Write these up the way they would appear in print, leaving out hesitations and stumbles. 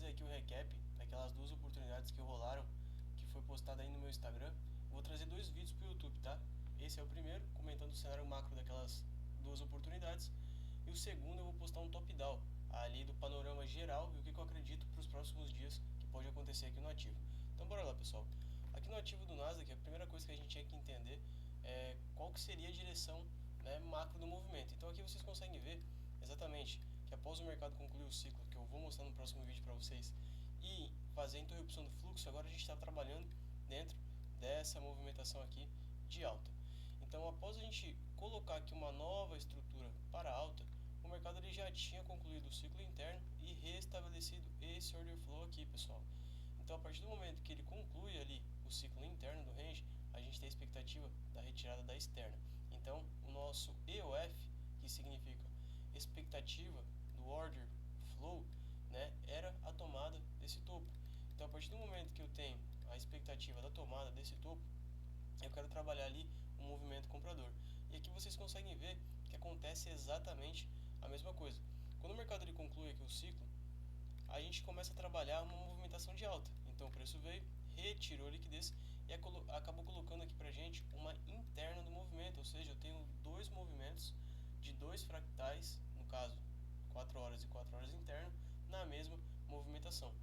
trazer aqui o recap daquelas duas oportunidades que rolaram, que foi postado aí no meu Instagram. Vou trazer dois vídeos para o YouTube, tá? Esse é o primeiro, comentando o cenário macro daquelas duas oportunidades. E o segundo eu vou postar um top-down, ali do panorama geral e o que eu acredito para os próximos dias que pode acontecer aqui no ativo. Então bora lá, pessoal. Aqui no ativo do Nasdaq, a primeira coisa que a gente tinha que entender é qual que seria a direção, né, macro do movimento. Então aqui vocês conseguem ver exatamente que após o mercado concluir o ciclo, que eu vou mostrar no próximo vídeo para vocês, e fazer a interrupção do fluxo, agora a gente está trabalhando dentro dessa movimentação aqui de alta. Então, após a gente colocar aqui uma nova estrutura para alta, o mercado ele já tinha concluído o ciclo interno e restabelecido esse order flow aqui, pessoal. Então, a partir do momento que ele conclui ali o ciclo interno do range, a gente tem a expectativa da retirada da externa. Então, o nosso EOF, que significa expectativa do order flow, né, era a tomada desse topo. Então, a partir do momento que eu tenho a expectativa da tomada desse topo, eu quero trabalhar ali um movimento comprador. E aqui vocês conseguem ver que acontece exatamente a mesma coisa. Quando o mercado ele conclui aqui o ciclo, a gente começa a trabalhar uma movimentação de alta. Então o preço veio, retirou a liquidez e acabou colocando aqui pra gente uma interna do movimento, ou seja, eu tenho dois movimentos de dois fractais, no caso 4 horas e 4 horas interno, na mesma movimentação.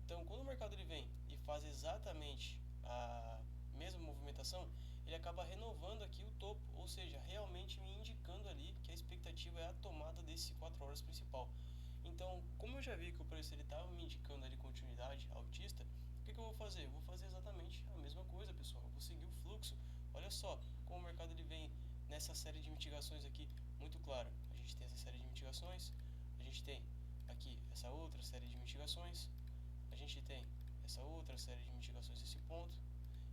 Então quando o mercado ele vem e faz exatamente a mesma movimentação, ele acaba renovando aqui o topo, ou seja, realmente me indicando ali que a expectativa é a tomada desse 4 horas principal. Então, como eu já vi que o preço estava me indicando ali continuidade altista, o que eu vou fazer? Eu vou fazer exatamente a mesma coisa, pessoal. Eu vou seguir o fluxo. Olha só como o mercado ele vem nessa série de mitigações aqui muito claro. A gente tem essa série de mitigações, a gente tem aqui essa outra série de mitigações, a gente tem essa outra série de mitigações nesse ponto.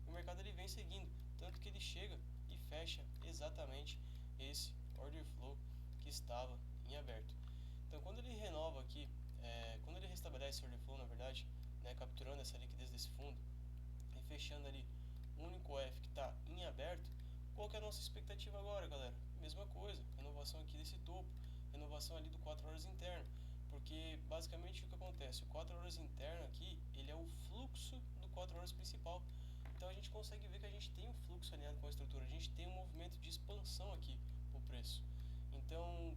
E o mercado ele vem seguindo, tanto que ele chega e fecha exatamente esse order flow que estava em aberto. Então, quando ele renova aqui, quando ele restabelece esse order flow, na verdade, né, capturando essa liquidez desse fundo e fechando ali o único F que está em aberto, qual que é a nossa expectativa agora, galera? Mesma coisa, renovação aqui desse topo, renovação ali do 4 horas interno, porque basicamente o que acontece, o 4 horas interno aqui, ele é o fluxo do 4 horas principal. Então a gente consegue ver que a gente tem um fluxo alinhado com a estrutura, a gente tem um movimento de expansão aqui para o preço. Então,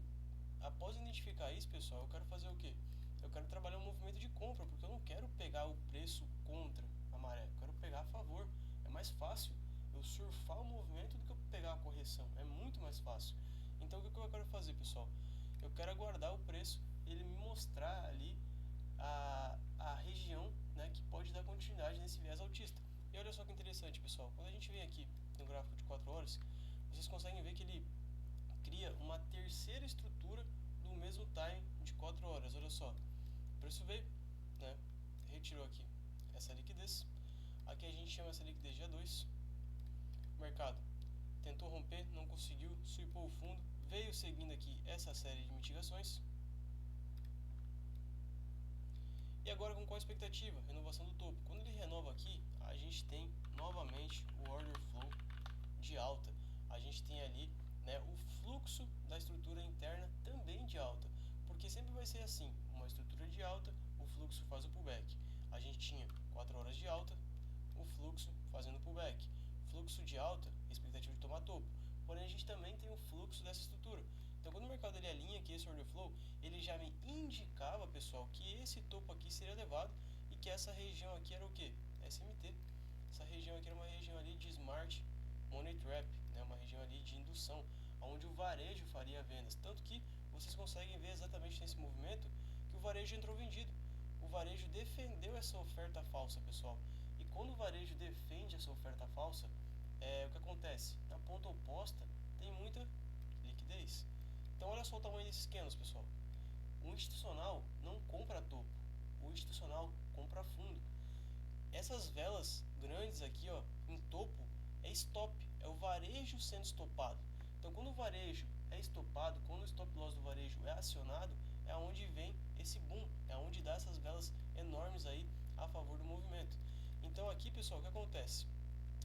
após identificar isso, pessoal, eu quero fazer o quê? Eu quero trabalhar um movimento de compra, porque eu não quero pegar o preço contra a maré, eu quero pegar a favor. É mais fácil eu surfar o movimento do que eu pegar a correção, é muito mais fácil. Então, o que eu quero fazer, pessoal? Eu quero aguardar o preço, ele me mostrar ali a região, né, que pode dar continuidade nesse viés altista. E olha só que interessante, pessoal, quando a gente vem aqui no gráfico de 4 horas, vocês conseguem ver que ele cria uma terceira estrutura do mesmo time de 4 horas. Olha só, o preço veio, né, retirou aqui essa liquidez, aqui a gente chama essa liquidez de A2, o mercado tentou romper, não conseguiu, sweepou o fundo, veio seguindo aqui essa série de mitigações. E agora com qual expectativa? Renovação do topo. Quando ele renova aqui, a gente tem novamente o order flow de alta. A gente tem ali, né, o fluxo da estrutura interna também de alta. Porque sempre vai ser assim, uma estrutura de alta, o fluxo faz o pullback. A gente tinha 4 horas de alta, o fluxo fazendo pullback. Fluxo de alta, expectativa de tomar topo. Porém, a gente também tem o fluxo dessa estrutura. Então, quando o mercado ele alinha aqui esse order flow, ele já me indicava, pessoal, que esse topo aqui seria elevado e que essa região aqui era o que? SMT. Essa região aqui era uma região ali de Smart Money Trap, né? Uma região ali de indução, onde o varejo faria vendas. Tanto que vocês conseguem ver exatamente nesse movimento que o varejo entrou vendido. O varejo defendeu essa oferta falsa, pessoal. E quando o varejo defende essa oferta falsa, o que acontece? Na ponta oposta tem muita liquidez. Então olha só o tamanho desses candles, pessoal. O institucional não compra topo, o institucional compra fundo. Essas velas grandes aqui, ó, em topo, é stop, é o varejo sendo estopado. Então quando o varejo é estopado, quando o stop loss do varejo é acionado, é onde vem esse boom, é onde dá essas velas enormes aí a favor do movimento. Então aqui, pessoal, o que acontece?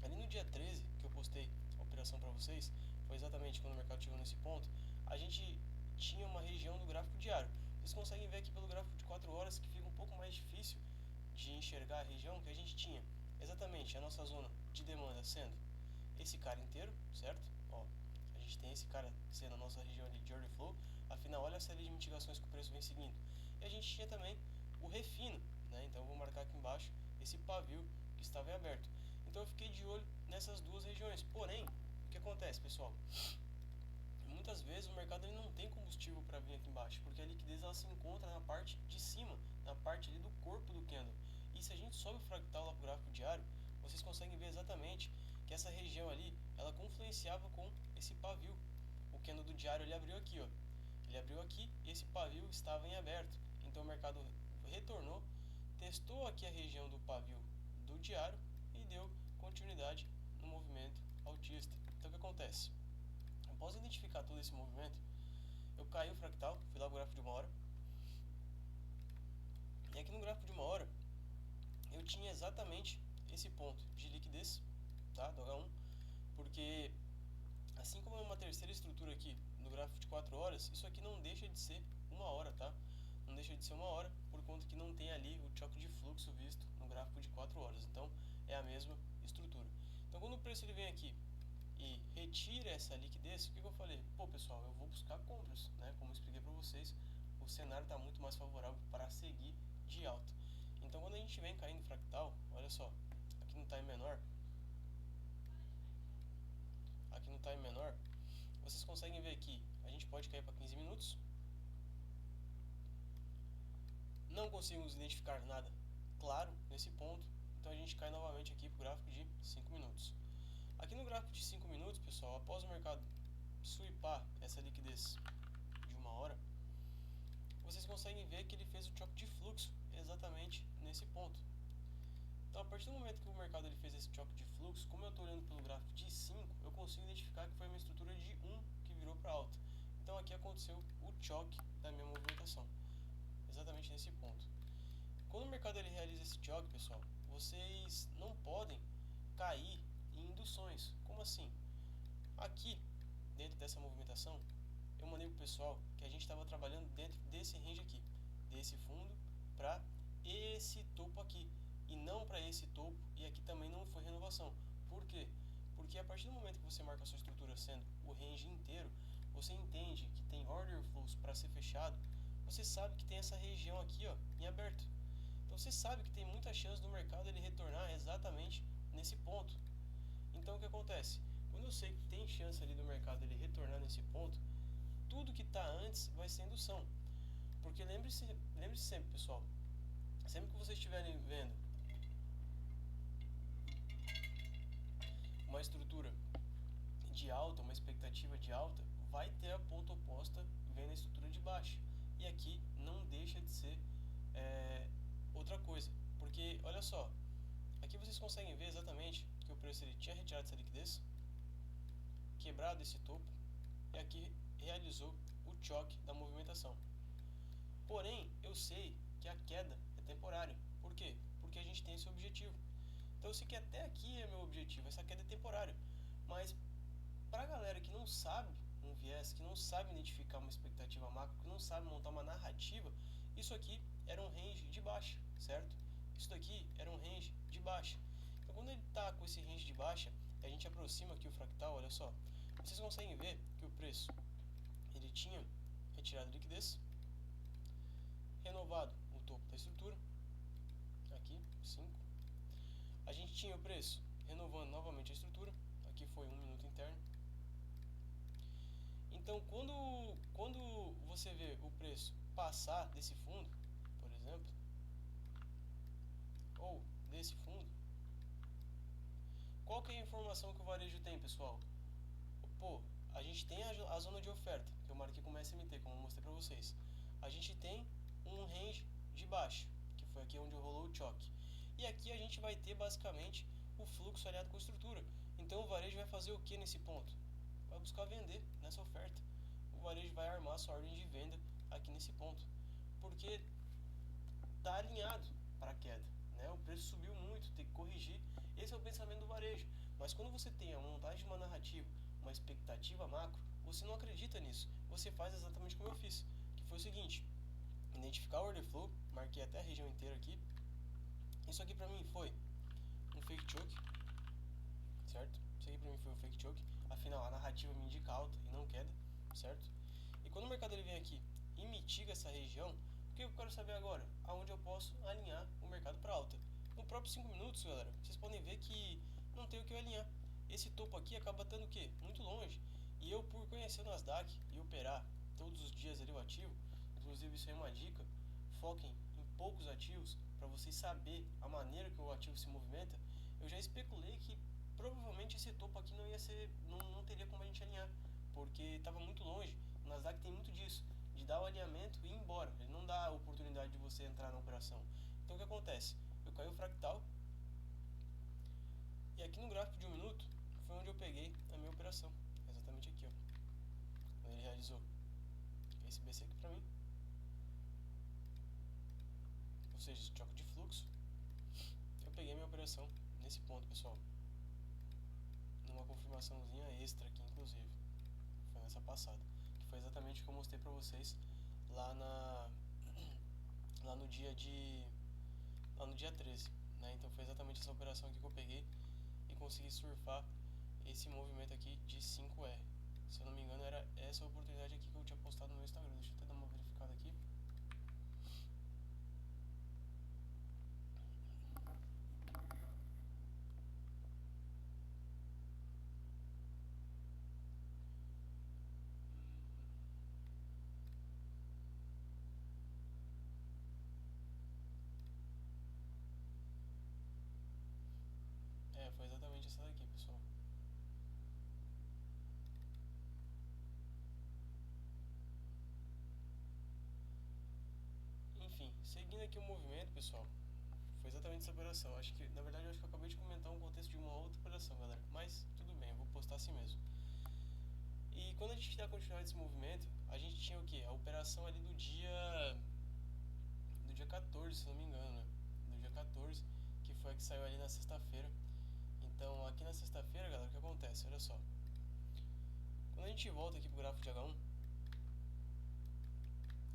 Ali no dia 13, que eu postei a operação para vocês, foi exatamente quando o mercado chegou nesse ponto, a gente tinha uma região do gráfico diário. Vocês conseguem ver aqui pelo gráfico de 4 horas que fica um pouco mais difícil de enxergar a região que a gente tinha exatamente a nossa zona de demanda sendo esse cara inteiro, certo? Ó, a gente tem esse cara sendo a nossa região ali de order flow, afinal olha a série de mitigações que o preço vem seguindo. E a gente tinha também o refino, né? Então eu vou marcar aqui embaixo esse pavio que estava em aberto. Então eu fiquei de olho nessas duas regiões. Porém, o que acontece, pessoal? Muitas vezes o mercado ele não tem combustível para vir aqui embaixo, porque a liquidez ela se encontra na parte de cima, na parte ali do corpo do candle. E se a gente sobe o fractal lá para o gráfico diário, vocês conseguem ver exatamente que essa região ali, ela confluenciava com esse pavio. O candle do diário ele abriu aqui, ó. Ele abriu aqui e esse pavio estava em aberto. Então o mercado retornou, testou aqui a região do pavio do diário e deu continuidade no movimento altista. Então o que acontece? Após identificar todo esse movimento, eu caí o fractal, fui lá pro gráfico de 1 hora. E aqui no gráfico de 1 hora, eu tinha exatamente esse ponto de liquidez, tá, do H1, porque assim como é uma terceira estrutura aqui no gráfico de 4 horas, isso aqui não deixa de ser 1 hora, tá? Não deixa de ser 1 hora, por conta que não tem ali o choque de fluxo visto no gráfico de 4 horas. Então, é a mesma estrutura. Então, quando o preço ele vem aqui e retira essa liquidez, o que eu falei? Pô, pessoal, eu vou buscar compras, né? Como eu expliquei para vocês, o cenário está muito mais favorável para seguir de alta. Então, quando a gente vem caindo fractal, olha só, aqui no time menor, vocês conseguem ver aqui, a gente pode cair para 15 minutos. Não conseguimos identificar nada claro nesse ponto, então a gente cai novamente aqui para o gráfico de 5 minutos. Aqui no gráfico de 5 minutos, pessoal, após o mercado sweepar essa liquidez de 1 hora, vocês conseguem ver que ele fez o choque de fluxo exatamente nesse ponto. Então, a partir do momento que o mercado ele fez esse choque de fluxo, como eu estou olhando pelo gráfico de 5, eu consigo identificar que foi uma estrutura de 1 que virou para alta. Então, aqui aconteceu o choque da minha movimentação, exatamente nesse ponto. Quando o mercado ele realiza esse choque, pessoal, vocês não podem cair em induções. Como assim? Aqui, dentro dessa movimentação, eu mandei pro pessoal que a gente estava trabalhando dentro desse range aqui, desse fundo para esse topo aqui, e não para esse topo, e aqui também não foi renovação. Por quê? Porque a partir do momento que você marca a sua estrutura sendo o range inteiro, você entende que tem order flows para ser fechado, você sabe que tem essa região aqui, ó, em aberto. Então você sabe que tem muita chance do mercado ele retornar exatamente nesse ponto. Então o que acontece? Quando eu sei que tem chance ali do mercado ele retornar nesse ponto, tudo que está antes vai ser indução. Porque lembre-se sempre, pessoal, sempre que vocês estiverem vendo uma estrutura de alta, uma expectativa de alta, vai ter a ponta oposta vendo a estrutura de baixa. E aqui não deixa de ser outra coisa. Porque, olha só, aqui vocês conseguem ver exatamente que o preço ele tinha retirado essa liquidez, quebrado esse topo, e aqui realizou o choque da movimentação. Porém, eu sei que a queda é temporária. Por quê? Porque a gente tem esse objetivo. Então eu sei que até aqui é meu objetivo, essa queda é temporária. Mas para a galera que não sabe um viés, que não sabe identificar uma expectativa macro, que não sabe montar uma narrativa, isso aqui era um range de baixa, certo? Isso daqui era um range de baixa. Então quando ele está com esse range de baixa, a gente aproxima aqui o fractal, olha só, vocês conseguem ver que o preço ele tinha retirado liquidez, renovado o topo da estrutura, aqui 5. A gente tinha o preço renovando novamente a estrutura, aqui foi 1 minuto interno. Então quando você vê o preço passar desse fundo, por exemplo, ou desse fundo, qual que é a informação que o varejo tem, pessoal? Pô, a gente tem a zona de oferta, que eu marquei como SMT, como eu mostrei para vocês. A gente tem um range de baixa, que foi aqui onde rolou o choque. E aqui a gente vai ter basicamente o fluxo alinhado com a estrutura. Então o varejo vai fazer o que nesse ponto? Vai buscar vender nessa oferta. O varejo vai armar sua ordem de venda aqui nesse ponto, porque está alinhado para a queda, né? O preço subiu muito, tem que corrigir. Esse é o pensamento do varejo. Mas quando você tem a montagem de uma narrativa, uma expectativa macro, você não acredita nisso. Você faz exatamente como eu fiz, que foi o seguinte: identificar da order flow, marquei até a região inteira aqui. Isso aqui pra mim foi um fake choke, certo? Isso aqui pra mim foi um fake choke, afinal a narrativa me indica alta e não queda, certo? E quando o mercado ele vem aqui e mitiga essa região, o que eu quero saber agora? Aonde eu posso alinhar o mercado para alta. No próprio 5 minutos, galera, vocês podem ver que não tem o que eu alinhar. Esse topo aqui acaba estando o quê? Muito longe. E eu, por conhecer o Nasdaq e operar todos os dias ali o ativo, inclusive isso é uma dica, foquem em poucos ativos para vocês saber a maneira que o ativo se movimenta. Eu já especulei que provavelmente esse topo aqui não ia ser, não teria como a gente alinhar, porque estava muito longe. O Nasdaq tem muito disso, de dar o alinhamento e ir embora. Ele não dá a oportunidade de você entrar na operação. Então o que acontece? Eu caí o fractal e aqui no gráfico de 1 minuto foi onde eu peguei a minha operação. Exatamente aqui, ó. Quando ele realizou esse BC aqui pra mim, ou seja, esse choque de fluxo, eu peguei a minha operação nesse ponto, pessoal. Numa confirmaçãozinha extra aqui, inclusive. Foi nessa passada. Que foi exatamente o que eu mostrei pra vocês lá no dia 13, né? Então foi exatamente essa operação aqui que eu peguei e consegui surfar esse movimento aqui de 5R. Se eu não me engano, era essa oportunidade aqui que eu tinha postado no meu Instagram. Deixa eu até dar uma verificada aqui. Foi exatamente essa daqui, pessoal. Enfim, seguindo aqui o movimento, pessoal, foi exatamente essa operação. Acho que, na verdade, eu acabei de comentar um contexto de uma outra operação, galera. Mas, tudo bem, eu vou postar assim mesmo. E quando a gente dá continuidade desse movimento, a gente tinha o quê? A operação ali do dia 14, se não me engano, né? Do dia 14, que foi a que saiu ali na sexta-feira. Então, aqui na sexta-feira, galera, o que acontece? Olha só. Quando a gente volta aqui pro gráfico de H1,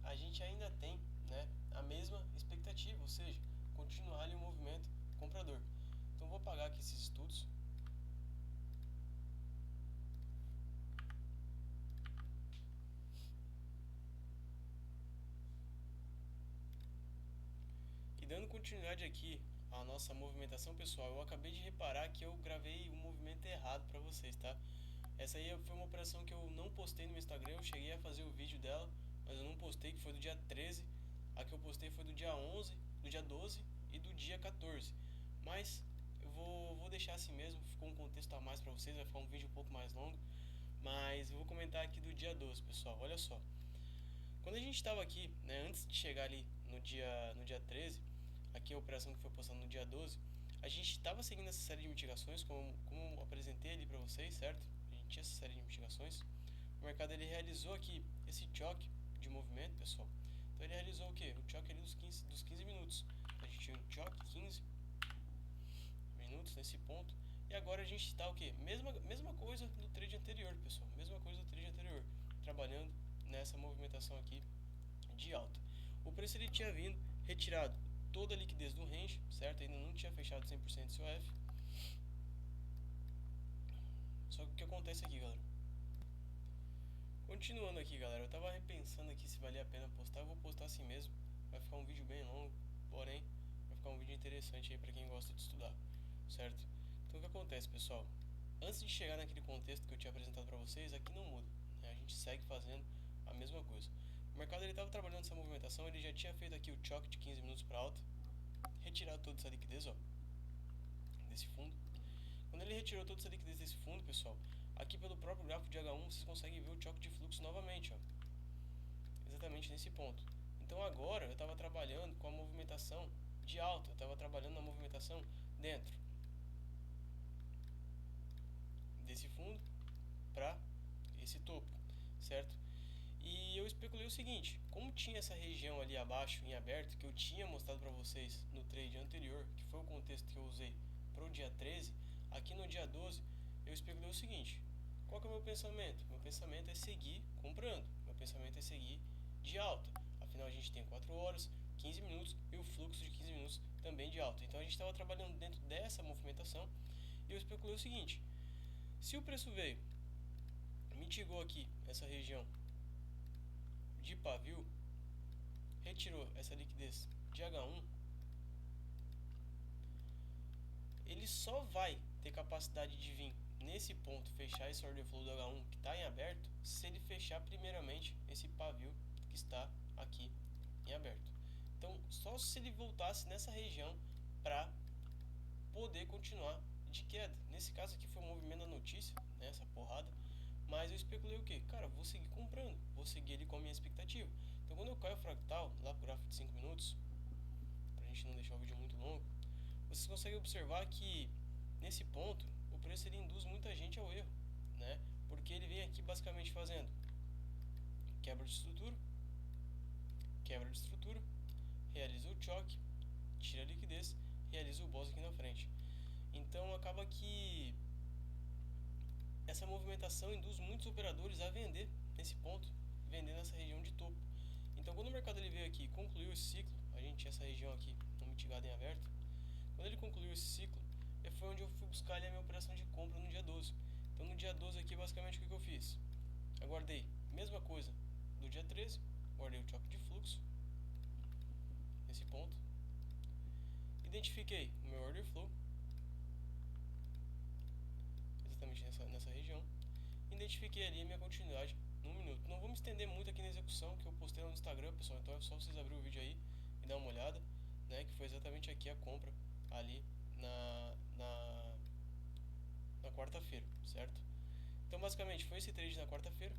a gente ainda tem, né, a mesma expectativa, ou seja, continuar ali o movimento comprador. Então, vou apagar aqui esses estudos. E dando continuidade aqui à nossa movimentação, pessoal, eu acabei de reparar que eu gravei o movimento errado para vocês, tá? Essa aí foi uma operação que eu não postei no meu Instagram, eu cheguei a fazer o vídeo dela, mas eu não postei, que foi do dia 13. A que eu postei foi do dia 11, do dia 12 e do dia 14. Mas eu vou deixar assim mesmo, ficou um contexto a mais para vocês, vai ficar um vídeo um pouco mais longo. Mas eu vou comentar aqui do dia 12, pessoal, olha só. Quando a gente estava aqui, né, antes de chegar ali no dia 13, aqui a operação que foi postada no dia 12, a gente estava seguindo essa série de mitigações, como eu apresentei ali para vocês, certo? A gente tinha essa série de mitigações. O mercado ele realizou aqui esse choque de movimento, pessoal. Então ele realizou o quê? O choque ali dos 15 minutos. A gente tinha um choque 15 minutos nesse ponto. E agora a gente está o quê? Mesma coisa do trade anterior, pessoal. Mesma coisa do trade anterior. Trabalhando nessa movimentação aqui de alta. O preço ele tinha vindo, retirado toda a liquidez do range, certo? Ainda não tinha fechado 100% seu F. Só que o que acontece aqui, galera? Continuando aqui, galera, eu tava repensando aqui se valia a pena postar. Eu vou postar assim mesmo. Vai ficar um vídeo bem longo, porém vai ficar um vídeo interessante aí pra quem gosta de estudar, certo? Então o que acontece, pessoal? Antes de chegar naquele contexto que eu tinha apresentado pra vocês, aqui não muda, né? A gente segue fazendo a mesma coisa. O mercado ele estava trabalhando essa movimentação, ele já tinha feito aqui o choque de 15 minutos para alta, retirado toda essa liquidez, ó, desse fundo. Quando ele retirou toda essa liquidez desse fundo, pessoal, aqui pelo próprio gráfico de H1 vocês conseguem ver o choque de fluxo novamente, ó, exatamente nesse ponto. Então agora eu estava trabalhando com a movimentação de alta, eu estava trabalhando na movimentação dentro desse fundo para esse topo, certo? E eu especulei o seguinte, como tinha essa região ali abaixo em aberto, que eu tinha mostrado para vocês no trade anterior, que foi o contexto que eu usei para o dia 13, aqui no dia 12, eu especulei o seguinte, qual que é o meu pensamento? Meu pensamento é seguir comprando, meu pensamento é seguir de alta, Afinal, a gente tem 4 horas, 15 minutos e o fluxo de 15 minutos também de alta. Então, a gente estava trabalhando dentro dessa movimentação e eu especulei o seguinte: se o preço veio, mitigou aqui essa região de pavio, retirou essa liquidez de H1, ele só vai ter capacidade de vir nesse ponto, fechar esse order flow do H1 que está em aberto, se ele fechar primeiramente esse pavio que está aqui em aberto. Então, só se ele voltasse nessa região para poder continuar de queda. Nesse caso aqui foi o movimento da notícia, né, essa porrada, mas eu especulei o que? Cara, vou seguir comprando, vou seguir ele com a minha expectativa. Então, quando eu caio o fractal, lá pro gráfico de 5 minutos, pra gente não deixar o vídeo muito longo, vocês conseguem observar que nesse ponto o preço ele induz muita gente ao erro, né? Porque ele vem aqui basicamente fazendo quebra de estrutura, realiza o choque, tira a liquidez, realiza o boss aqui na frente. Então acaba que essa movimentação induz muitos operadores a vender nesse ponto, vender nessa região de topo. Então quando o mercado ele veio aqui e concluiu esse ciclo, a gente tinha essa região aqui no mitigado em aberto, quando ele concluiu esse ciclo, foi onde eu fui buscar ali a minha operação de compra no dia 12. Então no dia 12 aqui basicamente o que eu fiz? Aguardei, mesma coisa do dia 13, guardei o choque de fluxo nesse ponto, identifiquei o meu order flow exatamente nessa região, identifiquei ali a minha continuidade num minuto. Não vou me estender muito aqui na execução que eu postei lá no Instagram, pessoal, então é só vocês abrir o vídeo aí e dar uma olhada, né, que foi exatamente aqui a compra ali na quarta-feira, certo? Então basicamente foi esse trade na quarta-feira,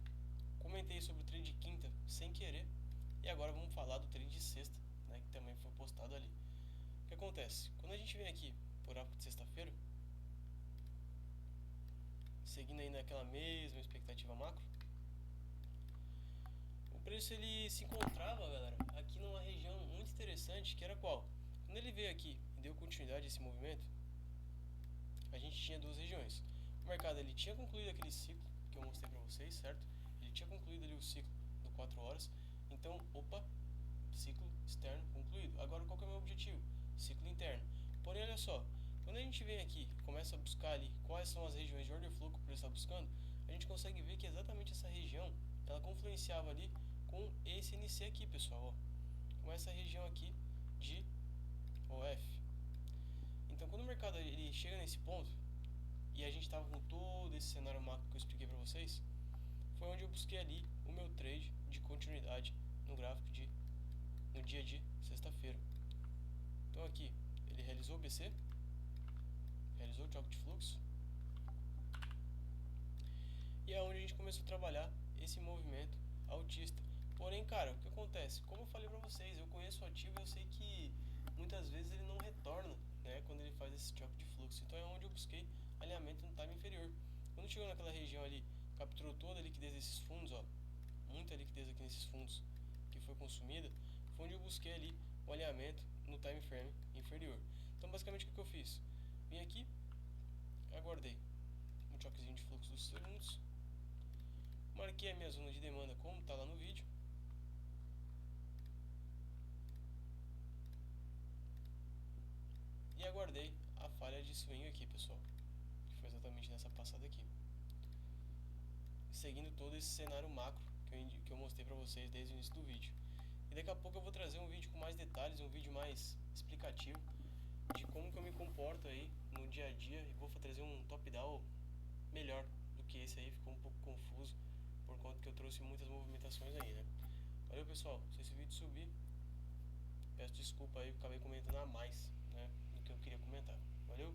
comentei sobre o trade de quinta sem querer e agora vamos falar do trade de sexta, né, que também foi postado ali. O que acontece? Quando a gente vem aqui por gráfico de sexta-feira, seguindo aí naquela mesma expectativa macro, o preço ele se encontrava, galera, aqui numa região muito interessante, que era qual? Quando ele veio aqui e deu continuidade a esse movimento, a gente tinha duas regiões. O mercado ele tinha concluído aquele ciclo que eu mostrei para vocês, certo? Ele tinha concluído ali o ciclo do 4 horas. Então, opa, ciclo externo concluído. Agora qual que é o meu objetivo? Ciclo interno. Porém, olha só, quando a gente vem aqui e começa a buscar ali quais são as regiões de order flow que o preço está buscando, a gente consegue ver que exatamente essa região, ela confluenciava ali com esse NC aqui, pessoal, ó, com essa região aqui de OF. Então, quando o mercado ele chega nesse ponto e a gente estava com todo esse cenário macro que eu expliquei para vocês, foi onde eu busquei ali o meu trade de continuidade no gráfico no dia de sexta-feira. Então aqui ele realizou o BC, realizou o choque de fluxo e é onde a gente começou a trabalhar esse movimento altista. Porém, cara, o que acontece? Como eu falei para vocês, eu conheço o ativo e eu sei que muitas vezes ele não retorna, né, quando ele faz esse choque de fluxo. Então é onde eu busquei alinhamento no time inferior. Quando chegou naquela região ali, capturou toda a liquidez desses fundos, ó, muita liquidez aqui nesses fundos que foi consumida, foi onde eu busquei ali o alinhamento no time frame inferior. Então basicamente o que eu fiz? Vim aqui, aguardei um choquezinho de fluxo dos segundos, marquei a minha zona de demanda como está lá no vídeo, e aguardei a falha de swing aqui, pessoal, que foi exatamente nessa passada aqui, seguindo todo esse cenário macro que eu mostrei para vocês desde o início do vídeo. E daqui a pouco eu vou trazer um vídeo com mais detalhes, um vídeo mais explicativo de como que eu me comporto aí no dia a dia, e vou trazer um top down melhor do que esse aí, ficou um pouco confuso por conta que eu trouxe muitas movimentações aí, né? Valeu, pessoal, se esse vídeo subir, peço desculpa aí, eu acabei comentando a mais, né, do que eu queria comentar. Valeu?